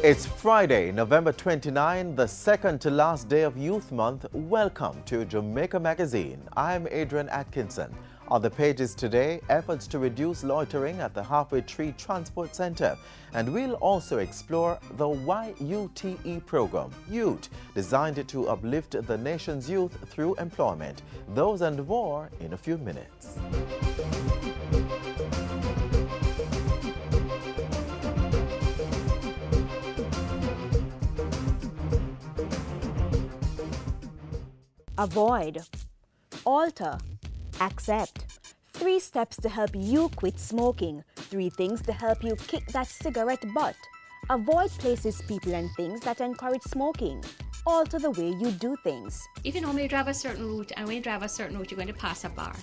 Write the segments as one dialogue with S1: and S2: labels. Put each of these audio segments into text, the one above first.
S1: It's Friday, November 29, the second to last day of Youth Month. Welcome to Jamaica Magazine. I'm Adrian Atkinson. On the pages today, efforts to reduce loitering at the Halfway Tree Transport Center. And we'll also explore the YUTE program, YOUT, designed to uplift the nation's youth through employment. Those and more in a few minutes.
S2: Avoid, alter, accept. 3 steps to help you quit smoking. 3 things to help you kick that cigarette butt. Avoid places, people and things that encourage smoking. Alter the way you do things.
S3: If you normally drive a certain route and when you drive a certain route you're going to pass a bar.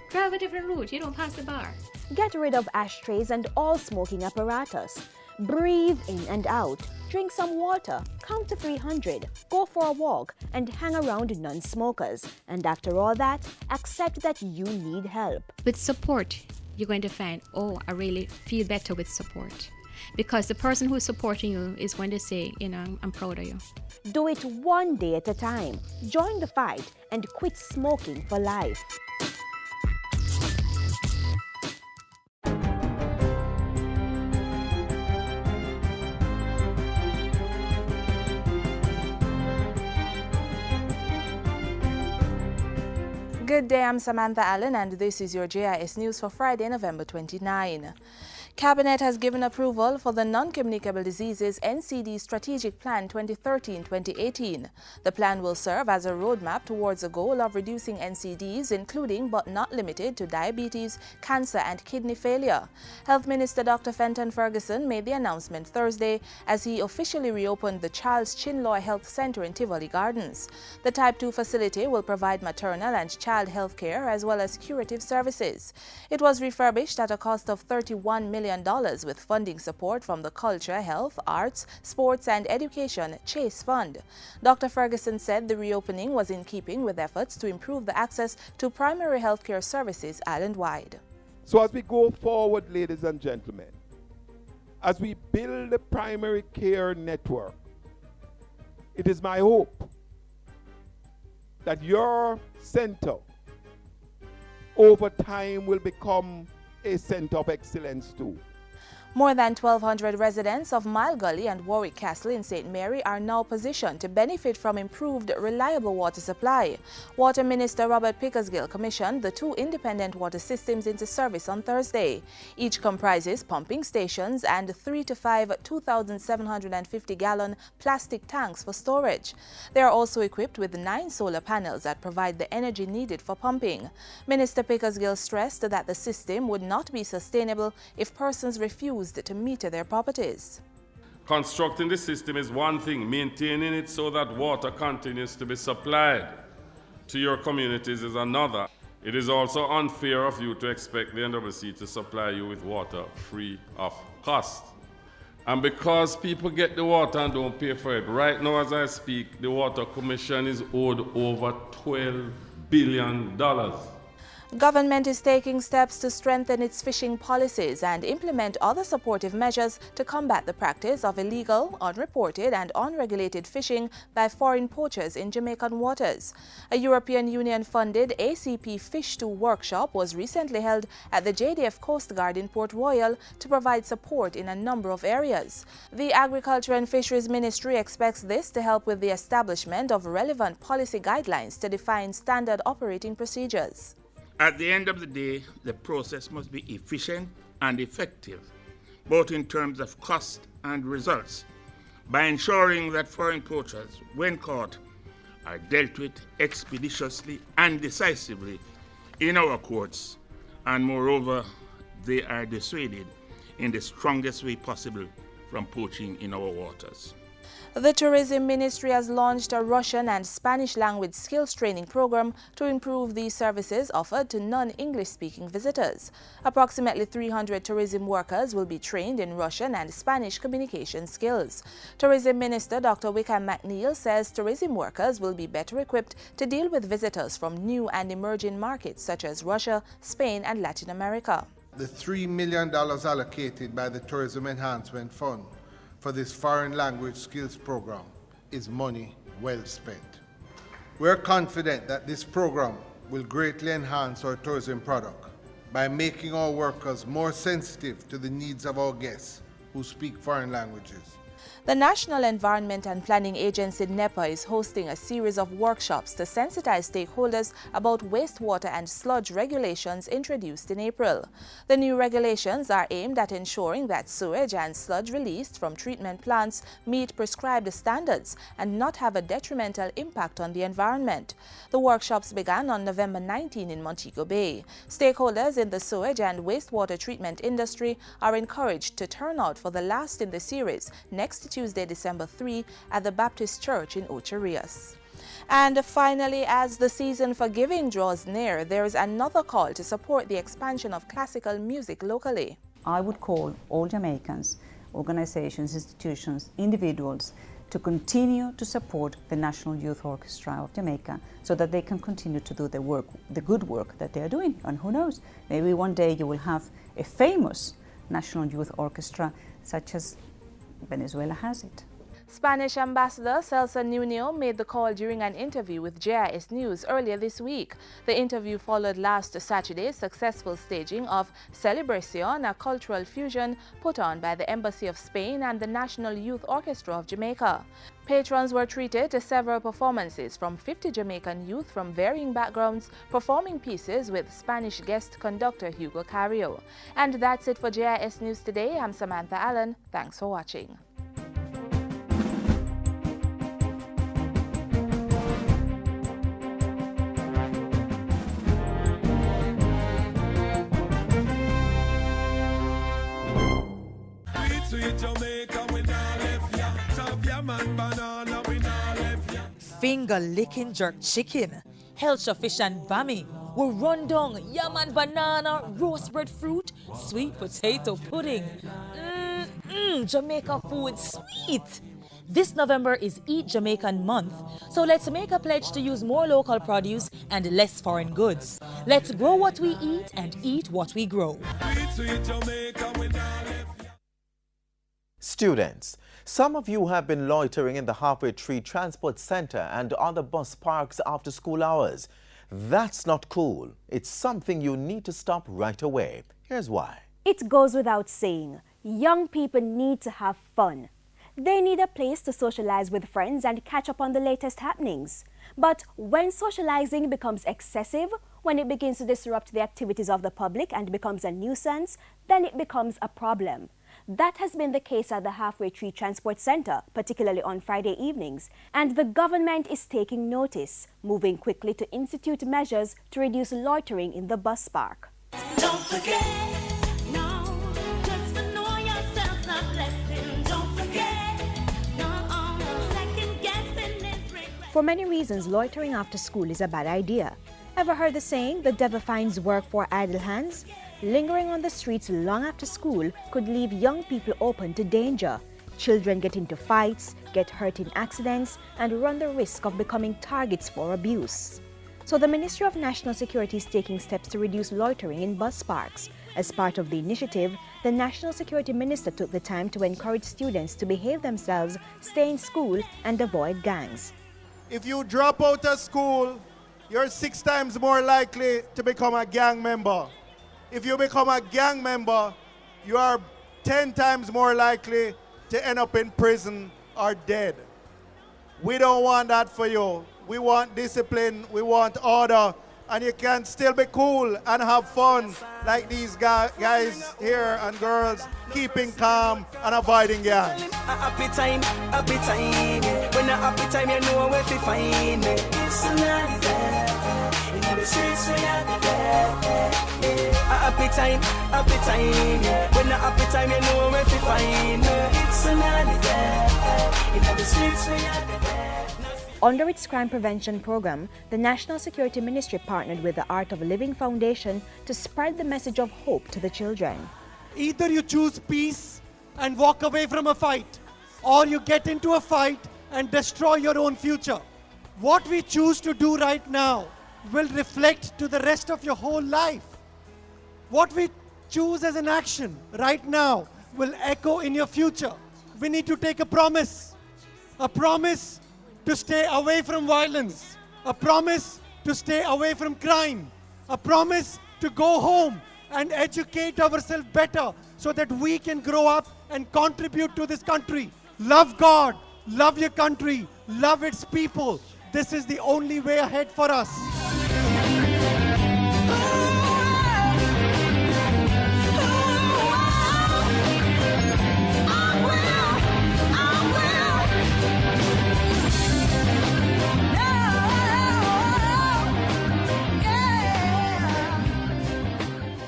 S3: Drive a different route, you don't pass the bar.
S2: Get rid of ashtrays and all smoking apparatus. Breathe in and out. Drink some water. Count to 300. Go for a walk and hang around non-smokers. And after all that, accept that you need help.
S3: With support, you're going to find, oh, I really feel better with support. Because the person who's supporting you is going to say, I'm proud of you.
S2: Do it one day at a time. Join the fight and quit smoking for life.
S4: Good day, I'm Samantha Allen and this is your JIS News for Friday, November 29. Cabinet has given approval for the Non-Communicable Diseases NCD Strategic Plan 2013-2018. The plan will serve as a roadmap towards a goal of reducing NCDs, including but not limited to diabetes, cancer and kidney failure. Health Minister Dr. Fenton Ferguson made the announcement Thursday as he officially reopened the Charles Chinloy Health Center in Tivoli Gardens. The Type 2 facility will provide maternal and child health care as well as curative services. It was refurbished at a cost of $31 million with funding support from the Culture, Health, Arts, Sports and Education Chase Fund. Dr. Ferguson said the reopening was in keeping with efforts to improve the access to primary health care services island-wide.
S5: So as we go forward, ladies and gentlemen, as we build the primary care network, it is my hope that your center over time will become a center of excellence too.
S4: More than 1,200 residents of Mile Gully and Warwick Castle in St. Mary are now positioned to benefit from improved, reliable water supply. Water Minister Robert Pickersgill commissioned the 2 independent water systems into service on Thursday. Each comprises pumping stations and 3 to 5 2,750-gallon plastic tanks for storage. They are also equipped with 9 solar panels that provide the energy needed for pumping. Minister Pickersgill stressed that the system would not be sustainable if persons refused to meter their properties.
S6: Constructing the system is one thing, maintaining it so that water continues to be supplied to your communities is another. It is also unfair of you to expect the NWC to supply you with water free of cost. And because people get the water and don't pay for it, right now as I speak, the Water Commission is owed over $12 billion.
S4: Government is taking steps to strengthen its fishing policies and implement other supportive measures to combat the practice of illegal, unreported and unregulated fishing by foreign poachers in Jamaican waters. A European Union-funded ACP Fish 2 workshop was recently held at the JDF Coast Guard in Port Royal to provide support in a number of areas. The Agriculture and Fisheries Ministry expects this to help with the establishment of relevant policy guidelines to define standard operating procedures.
S7: At the end of the day, the process must be efficient and effective, both in terms of cost and results, by ensuring that foreign poachers, when caught, are dealt with expeditiously and decisively in our courts, and moreover, they are dissuaded in the strongest way possible from poaching in our waters.
S4: The Tourism Ministry has launched a Russian and Spanish language skills training program to improve the services offered to non-English speaking visitors. Approximately 300 tourism workers will be trained in Russian and Spanish communication skills. Tourism Minister Dr. Wickham McNeil says tourism workers will be better equipped to deal with visitors from new and emerging markets such as Russia, Spain and Latin America.
S8: The $3 million allocated by the Tourism Enhancement Fund for this foreign language skills program is money well spent. We're confident that this program will greatly enhance our tourism product by making our workers more sensitive to the needs of our guests who speak foreign languages.
S4: The National Environment and Planning Agency, NEPA, is hosting a series of workshops to sensitize stakeholders about wastewater and sludge regulations introduced in April. The new regulations are aimed at ensuring that sewage and sludge released from treatment plants meet prescribed standards and not have a detrimental impact on the environment. The workshops began on November 19 in Montego Bay. Stakeholders in the sewage and wastewater treatment industry are encouraged to turn out for the last in the series next Tuesday, December 3 at the Baptist Church in Ocho Rios. And finally, as the season for giving draws near, there is another call to support the expansion of classical music locally.
S9: I would call all Jamaicans, organizations, institutions, individuals to continue to support the National Youth Orchestra of Jamaica so that they can continue to do the work, the good work that they are doing. And who knows, maybe one day you will have a famous National Youth Orchestra such as Venezuela has it.
S4: Spanish Ambassador Celso Nuño made the call during an interview with JIS News earlier this week. The interview followed last Saturday's successful staging of Celebración, a cultural fusion put on by the Embassy of Spain and the National Youth Orchestra of Jamaica. Patrons were treated to several performances from 50 Jamaican youth from varying backgrounds performing pieces with Spanish guest conductor Hugo Carrillo. And that's it for JIS News today. I'm Samantha Allen. Thanks for watching.
S10: Finger-licking jerk chicken, Helcher fish and bami, we run down yam and banana, roast breadfruit, sweet potato pudding. Jamaica food sweet. This November is Eat Jamaican Month, so let's make a pledge to use more local produce and less foreign goods. Let's grow what we eat and eat what we grow.
S1: Students, some of you have been loitering in the Halfway Tree Transport Center and other bus parks after school hours. That's not cool. It's something you need to stop right away. Here's why.
S2: It goes without saying, young people need to have fun. They need a place to socialize with friends and catch up on the latest happenings. But when socializing becomes excessive, when it begins to disrupt the activities of the public and becomes a nuisance, then it becomes a problem. That has been the case at the Halfway Tree Transport Center, particularly on Friday evenings, and the government is taking notice, moving quickly to institute measures to reduce loitering in the bus park.
S11: Don't forget, no, just to know yourself's a blessing. Don't forget, no, second guessing is regret.
S2: For many reasons, loitering after school is a bad idea. Ever heard the saying, the devil finds work for idle hands? Lingering on the streets long after school could leave young people open to danger. Children get into fights, get hurt in accidents, and run the risk of becoming targets for abuse. So the Ministry of National Security is taking steps to reduce loitering in bus parks. As part of the initiative, the National Security Minister took the time to encourage students to behave themselves, stay in school, and avoid gangs.
S12: If you drop out of school, you're 6 times more likely to become a gang member. If you become a gang member, you are 10 times more likely to end up in prison or dead. We don't want that for you. We want discipline, we want order, and you can still be cool and have fun like these guys here and girls, keeping calm and avoiding gangs.
S11: Happy time, yeah. When a happy time, you know where to find me. It's a night there, in the streets we are there. Happy time, yeah. When a happy time, you know where to find me. It's a night there, in the streets we are there.
S2: Under its crime prevention program, the National Security Ministry partnered with the Art of Living Foundation to spread the message of hope to the children.
S13: Either you choose peace and walk away from a fight, or you get into a fight and destroy your own future. What we choose to do right now will reflect to the rest of your whole life. What we choose as an action right now will echo in your future, we need to take a promise to stay away from violence, a promise to stay away from crime, a promise to go home and educate ourselves better so that we can grow up and contribute to this country. Love God, love your country, love its people. This is the only way ahead for us.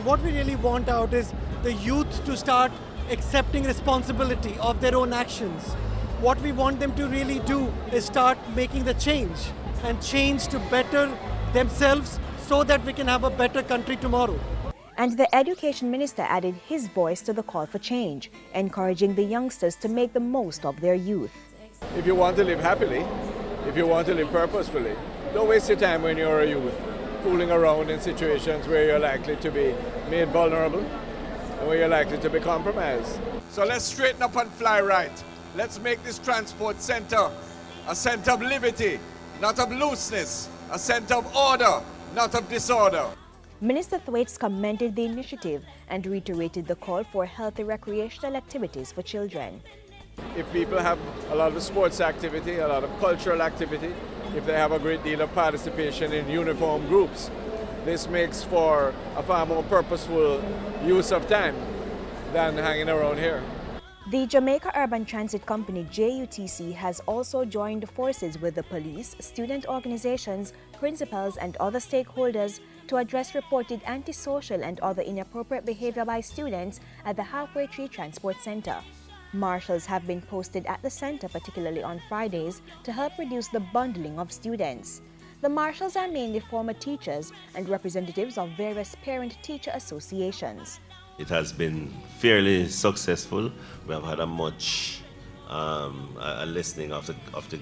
S13: What we really want out is the youth to start accepting responsibility of their own actions. What we want them to really do is start making the change and change to better themselves so that we can have a better country tomorrow.
S2: And the Education Minister added his voice to the call for change, encouraging the youngsters to make the most of their youth.
S14: If you want to live happily, if you want to live purposefully, don't waste your time when you're a youth, fooling around in situations where you're likely to be made vulnerable and where you're likely to be compromised.
S15: So let's straighten up and fly right. Let's make this transport center a center of liberty, not of looseness, a center of order, not of disorder.
S2: Minister Thwaites commended the initiative and reiterated the call for healthy recreational activities for children.
S14: If people have a lot of sports activity, a lot of cultural activity, if they have a great deal of participation in uniform groups, this makes for a far more purposeful use of time than hanging around here.
S2: The Jamaica Urban Transit Company, JUTC, has also joined forces with the police, student organizations, principals, and other stakeholders to address reported antisocial and other inappropriate behavior by students at the Halfway Tree Transport Center. Marshals have been posted at the center, particularly on Fridays, to help reduce the bundling of students. The marshals are mainly former teachers and representatives of various parent-teacher associations.
S16: It has been fairly successful. We have had a much a listening of the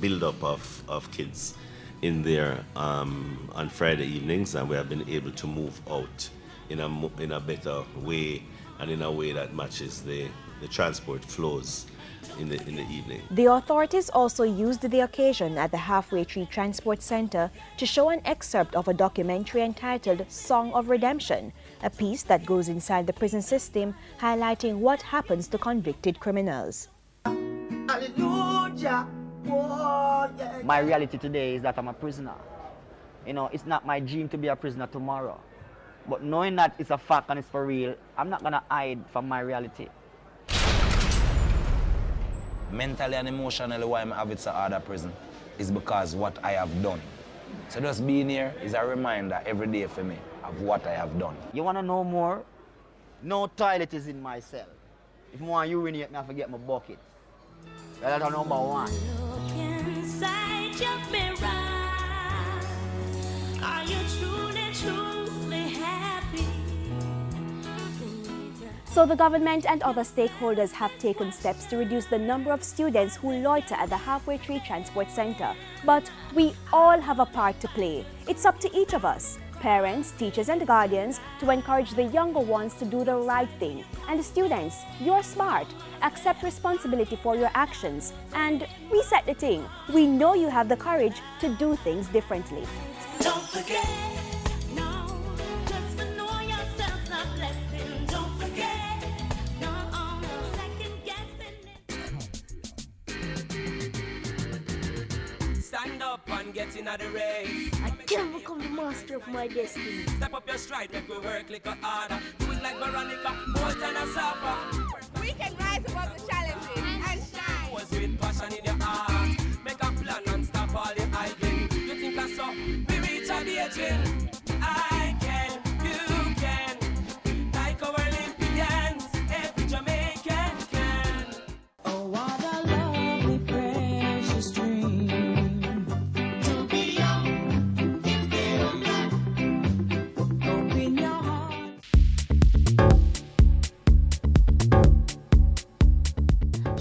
S16: build-up of kids in there on Friday evenings, and we have been able to move out in a better way and in a way that matches the transport flows in the evening.
S2: The authorities also used the occasion at the Halfway Tree Transport Center to show an excerpt of a documentary entitled Song of Redemption, a piece that goes inside the prison system, highlighting what happens to convicted criminals.
S17: Hallelujah. Oh, yeah. My reality today is that I'm a prisoner. You know, it's not my dream to be a prisoner tomorrow. But knowing that it's a fact and it's for real, I'm not gonna hide from my reality.
S18: Mentally and emotionally, why I'm having to other prison is because what I have done. So just being here is a reminder every day for me of what I have done.
S17: You wanna know more? No toilet is in my cell. If I want to urinate, I have to get my bucket. That's number one.
S11: Look inside your mirror. Are you truly happy?
S2: So the government and other stakeholders have taken steps to reduce the number of students who loiter at the Halfway Tree Transport Center. But we all have a part to play. It's up to each of us, parents, teachers, and guardians, to encourage the younger ones to do the right thing. And students, you're smart. Accept responsibility for your actions and reset the thing. We know you have the courage to do things differently.
S11: Don't forget, no, just to know yourself's a blessing. Don't forget, no, second guessing.
S19: Stand up and get in the race.
S20: I can become the master of my destiny.
S19: Step up your stride, make we work like a harder. Do it like Veronica, Bolt and a Sapa.
S21: We can rise above the challenges and shine.
S19: Was with passion in your heart. Make a plan and stop all your idling. You think I saw? We reach a the edge. I can, you can. Like our Olympians, every Jamaican can.
S11: Oh, what a lovely, precious dream. To be young, instead of young. Open your heart.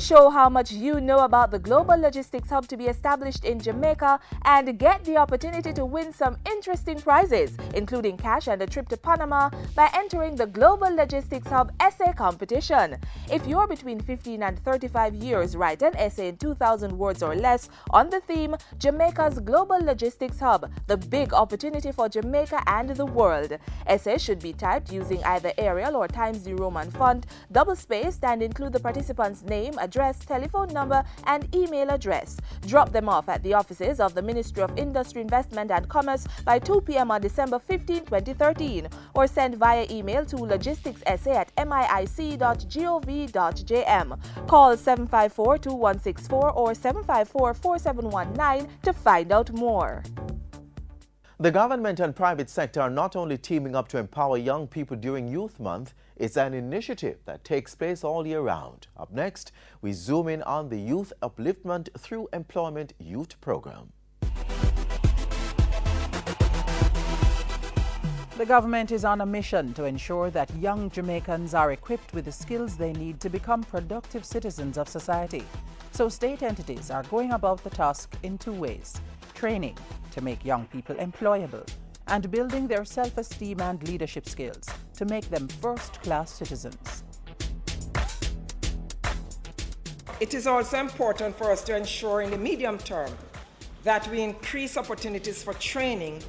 S4: Show how much you know about the Global Logistics Hub to be established in Jamaica and get the opportunity to win some interesting prizes, including cash and a trip to Panama, by entering the Global Logistics Hub essay competition. If you're between 15 and 35 years, write an essay in 2,000 words or less on the theme Jamaica's Global Logistics Hub, the big opportunity for Jamaica and the world. Essays should be typed using either Arial or Times New Roman font, double-spaced, and include the participant's name, address, telephone number, and email address. Drop them off at the offices of the Ministry of Industry, Investment and Commerce by 2 p.m. on December 15, 2013, or send via email to logisticsessay@mic.gov.jm. Call 754-2164 or 754-4719 to find out more.
S1: The government and private sector are not only teaming up to empower young people during Youth Month, it's an initiative that takes place all year round. Up next, we zoom in on the Youth Upliftment Through Employment Youth Program.
S3: The government is on a mission to ensure that young Jamaicans are equipped with the skills they need to become productive citizens of society. So state entities are going about the task in two ways: training to make young people employable, and building their self-esteem and leadership skills to make them first-class citizens.
S22: It is also important for us to ensure in the medium term that we increase opportunities for training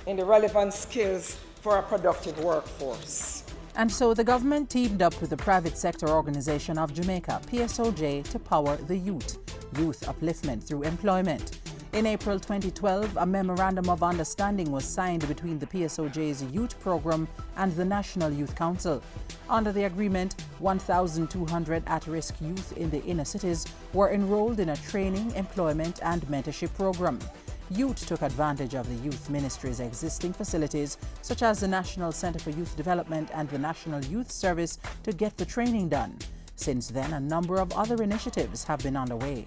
S22: in the relevant skills for a productive workforce.
S3: And so the government teamed up with the private sector organization of Jamaica, PSOJ, to power the youth upliftment through employment. In April 2012, a Memorandum of Understanding was signed between the PSOJ's youth program and the National Youth Council. Under the agreement, 1,200 at-risk youth in the inner cities were enrolled in a training, employment, and mentorship program. Youth took advantage of the youth ministry's existing facilities, such as the National Center for Youth Development and the National Youth Service, to get the training done. Since then, a number of other initiatives have been underway.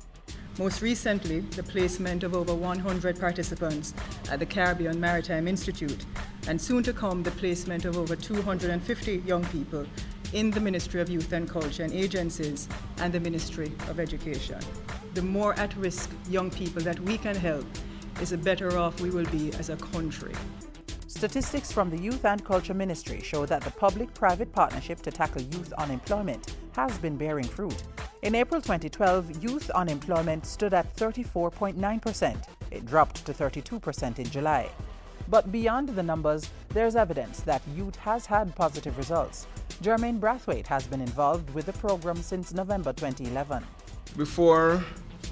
S23: Most recently, the placement of over 100 participants at the Caribbean Maritime Institute, and soon to come, the placement of over 250 young people in the Ministry of Youth and Culture and agencies and the Ministry of Education. The more at-risk young people that we can help, is the better off we will be as a country.
S3: Statistics from the Youth and Culture Ministry show that the public-private partnership to tackle youth unemployment has been bearing fruit. In April 2012, youth unemployment stood at 34.9%. It dropped to 32% in July. But beyond the numbers, there's evidence that youth has had positive results. Jermaine Brathwaite has been involved with the program since November 2011.
S24: Before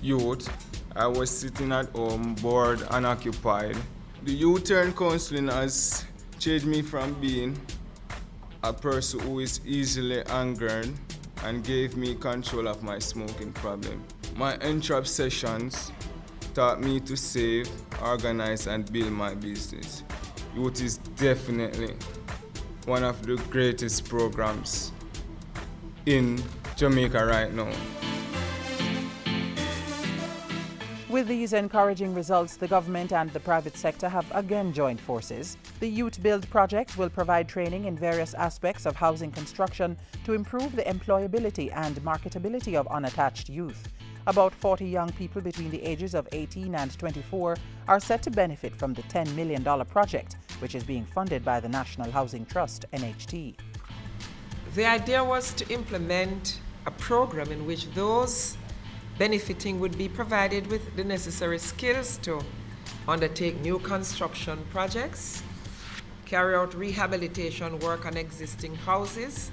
S24: youth, I was sitting at home, bored and occupied. The Youth Turn Counseling has changed me from being a person who is easily angered and gave me control of my smoking problem. My entrap sessions taught me to save, organize, and build my business. Youth is definitely one of the greatest programs in Jamaica right now.
S3: With these encouraging results, the government and the private sector have again joined forces. The Youth Build project will provide training in various aspects of housing construction to improve the employability and marketability of unattached youth. About 40 young people between the ages of 18 and 24 are set to benefit from the $10 million project, which is being funded by the National Housing Trust, NHT.
S22: The idea was to implement a program in which those benefiting would be provided with the necessary skills to undertake new construction projects, carry out rehabilitation work on existing houses,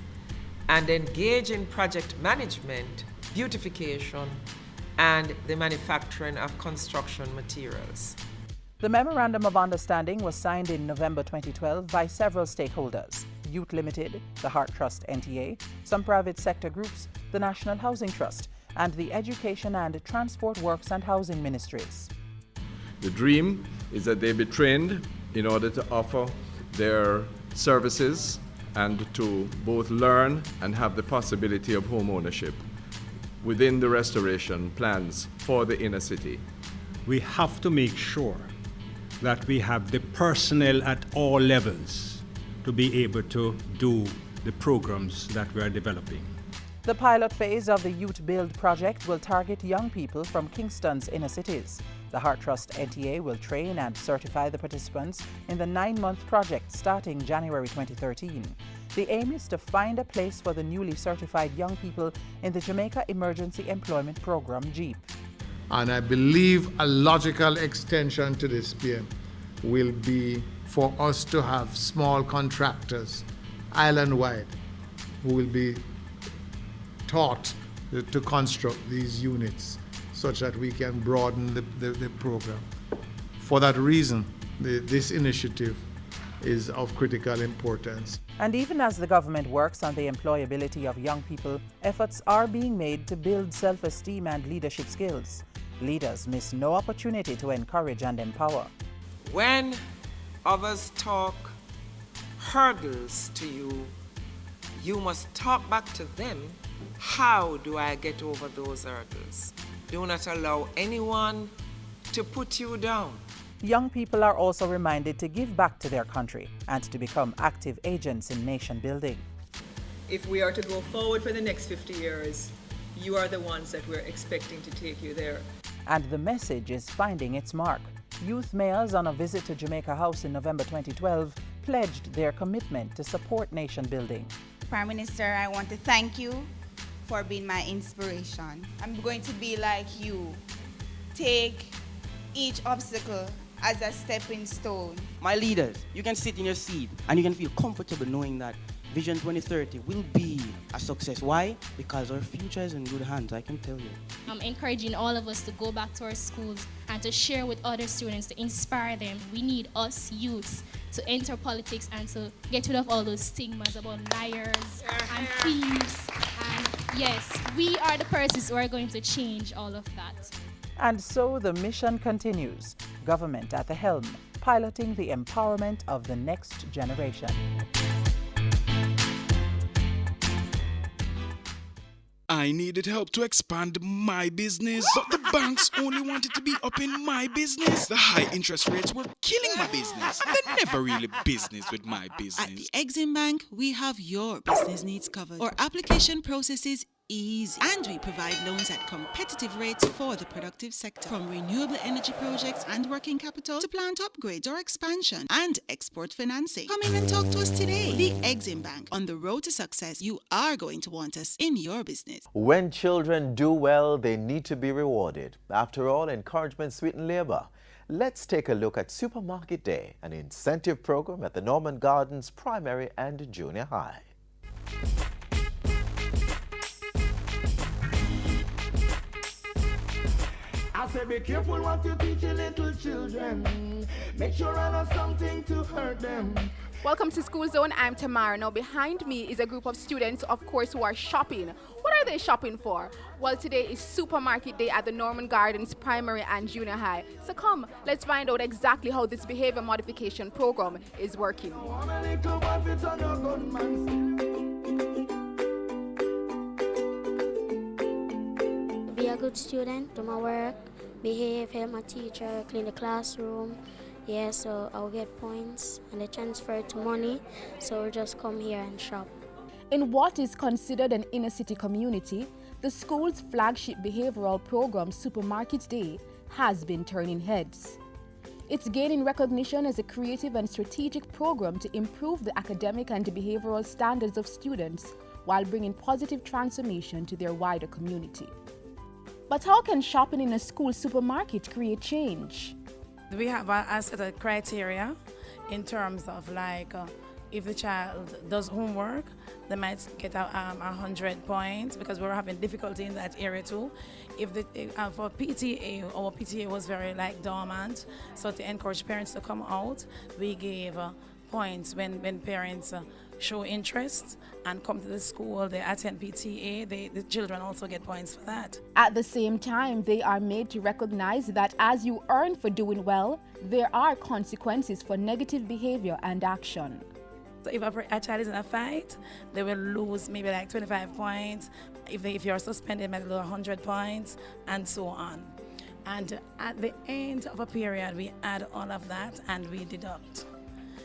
S22: and engage in project management, beautification, and the manufacturing of construction materials.
S3: The Memorandum of Understanding was signed in November 2012 by several stakeholders: Youth Limited, the Heart Trust NTA, some private sector groups, the National Housing Trust, and the Education and Transport Works and Housing Ministries.
S14: The dream is that they be trained in order to offer their services and to both learn and have the possibility of home ownership within the restoration plans for the inner city.
S25: We have to make sure that we have the personnel at all levels to be able to do the programs that we are developing.
S3: The pilot phase of the Youth Build project will target young people from Kingston's inner cities. The Heart Trust NTA will train and certify the participants in the 9-month project starting January 2013. The aim is to find a place for the newly certified young people in the Jamaica Emergency Employment Program, JEEP.
S12: And I believe a logical extension to this PM will be for us to have small contractors island-wide who will be taught to construct these units such that we can broaden the program. For that reason, this initiative is of critical importance.
S3: And even as the government works on the employability of young people, efforts are being made to build self-esteem and leadership skills. Leaders miss no opportunity to encourage and empower.
S22: When others talk hurdles to you, you must talk back to them. How do I get over those hurdles? Do not allow anyone to put you down.
S3: Young people are also reminded to give back to their country and to become active agents in nation building.
S23: If we are to go forward for the next 50 years, you are the ones that we're expecting to take you there.
S3: And the message is finding its mark. Youth mayors on a visit to Jamaica House in November 2012 pledged their commitment to support nation building.
S5: Prime Minister, I want to thank you for being my inspiration. I'm going to be like you. Take each obstacle as a stepping stone.
S6: My leaders, you can sit in your seat and you can feel comfortable knowing that Vision 2030 will be a success. Why? Because our future is in good hands, I can tell you.
S7: I'm encouraging all of us to go back to our schools and to share with other students, to inspire them. We need us youths to enter politics and to get rid of all those stigmas about liars and thieves. And yes, we are the persons who are going to change all of that.
S3: And so the mission continues. Government at the helm, piloting the empowerment of the next generation.
S8: I needed help to expand my business, but the banks only wanted to be up in my business. The high interest rates were killing my business. They're never really business with my business.
S9: At the Exim Bank, we have your business needs covered. Our application process is easy, and we provide loans at competitive rates for the productive sector. From renewable energy projects and working capital to plant upgrades or expansion and export financing. Come in and talk to us today. The Exim Bank. On the road to success, you are going to want us in your business.
S1: When children do well, they need to be rewarded. After all, encouragement sweetens labor. Let's take a look at Supermarket Day, an incentive program at the Norman Gardens Primary and Junior High.
S11: I say be careful what you teach your little children. Make sure I know something to hurt them.
S26: Welcome to School Zone. I'm Tamara. Now behind me is a group of students, of course, who are shopping. What are they shopping for? Well, today is Supermarket Day at the Norman Gardens Primary and Junior High. So come, let's find out exactly how this behavior modification program is working.
S27: Be a good student, do my work, behave, help my teacher, clean the classroom. Yeah, so I'll get points and they transfer to money, so we'll just come here and shop.
S2: In what is considered an inner city community, the school's flagship behavioral program, Supermarket Day, has been turning heads. It's gaining recognition as a creative and strategic program to improve the academic and behavioral standards of students while bringing positive transformation to their wider community. But how can shopping in a school supermarket create change?
S28: We have a set of criteria in terms of if the child does homework, they might get 100 points because we're having difficulty in that area too. For PTA, our PTA was very dormant, so to encourage parents to come out, we gave points when parents show interest and come to the school, they attend PTA, the children also get points for that.
S2: At the same time, they are made to recognize that as you earn for doing well, there are consequences for negative behavior and action.
S28: So if a child is in a fight, they will lose maybe 25 points. If you're suspended, maybe lose 100 points, and so on. And at the end of a period, we add all of that and we deduct.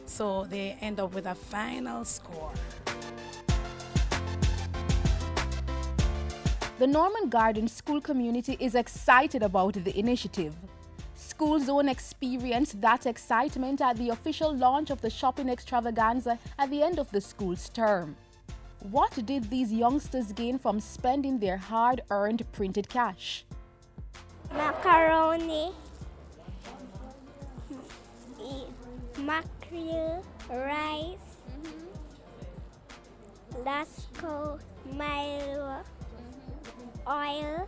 S28: So they end up with a final score.
S26: The Norman Gardens school community is excited about the initiative. School Zone experienced that excitement at the official launch of the shopping extravaganza at the end of the school's term. What did these youngsters gain from spending their hard-earned printed cash?
S27: Macaroni, mackerel, rice, Lasco, Milo, oil,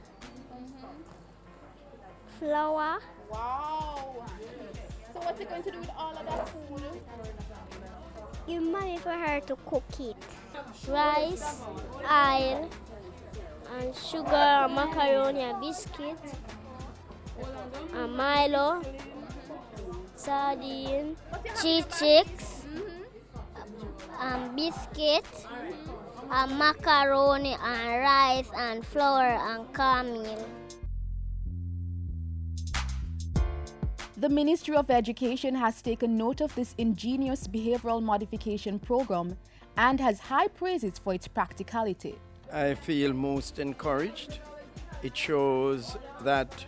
S27: flour.
S26: Wow! So what's he going to do with all of that food?
S27: Give money for her to cook it. Rice, oil, and sugar, macaroni, and biscuit, and Milo, sardine, cheese sticks, and biscuit, and macaroni, and rice, and flour, and cornmeal.
S2: The Ministry of Education has taken note of this ingenious behavioral modification program and has high praises for its practicality.
S10: I feel most encouraged. It shows that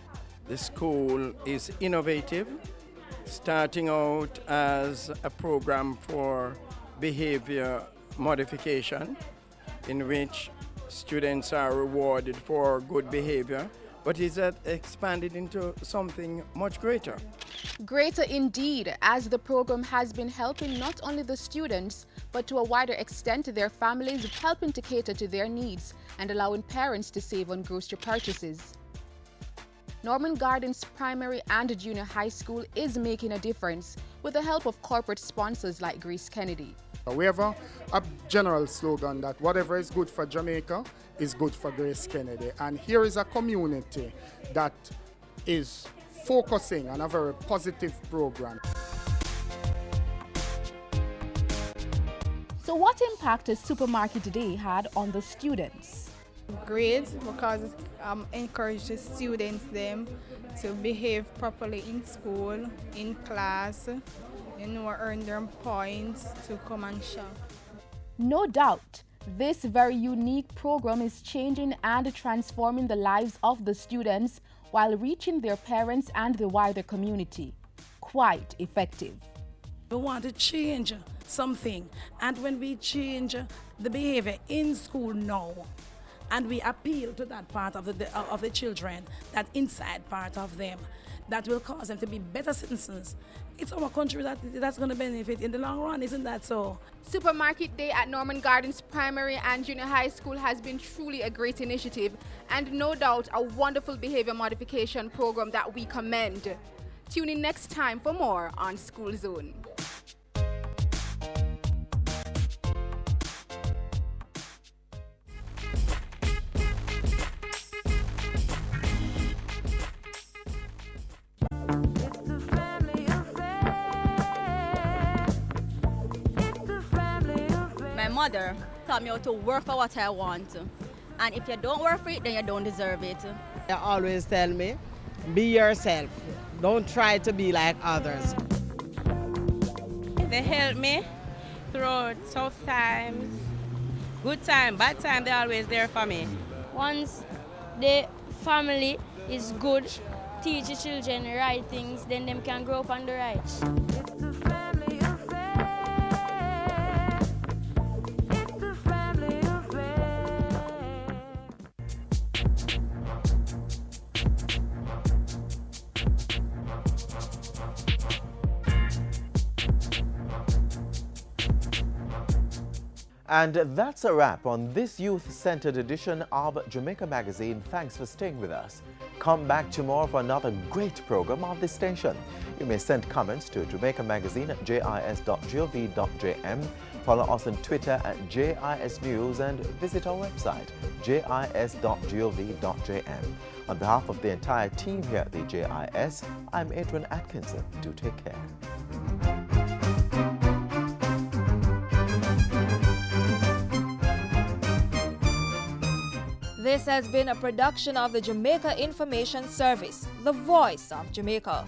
S10: the school is innovative, starting out as a program for behavior modification in which students are rewarded for good behavior, but is that expanded into something much greater.
S26: Greater indeed, as the program has been helping not only the students, but to a wider extent their families, helping to cater to their needs and allowing parents to save on grocery purchases. Norman Gardens Primary and Junior High School is making a difference with the help of corporate sponsors like Grace Kennedy.
S13: We have a general slogan that whatever is good for Jamaica is good for Grace Kennedy. And here is a community that is focusing on a very positive program.
S2: So what impact has Supermarket Day had on the students?
S15: Great, because it encourages students them to behave properly in school, in class, earn their points to come and shop.
S2: No doubt, this very unique program is changing and transforming the lives of the students while reaching their parents and the wider community. Quite effective.
S28: We want to change something, and when we change the behavior in school now, and we appeal to that part of the children, that inside part of them, that will cause them to be better citizens. It's our country that's going to benefit in the long run, isn't that so?
S26: Supermarket Day at Norman Gardens Primary and Junior High School has been truly a great initiative and no doubt a wonderful behavior modification program that we commend. Tune in next time for more on School Zone.
S16: My mother taught me how to work for what I want. And if you don't work for it, then you don't deserve it.
S17: They always tell me, be yourself. Don't try to be like others.
S18: They help me through tough times, good time, bad time, they're always there for me.
S20: Once the family is good, teach the children the right things, then them can grow up on the right.
S1: And that's a wrap on this youth-centered edition of Jamaica Magazine. Thanks for staying with us. Come back tomorrow for another great program on this station. You may send comments to Jamaica Magazine at jis.gov.jm. Follow us on Twitter at JIS News and visit our website, jis.gov.jm. On behalf of the entire team here at the JIS, I'm Adrian Atkinson. Do take care.
S21: This has been a production of the Jamaica Information Service, the voice of Jamaica.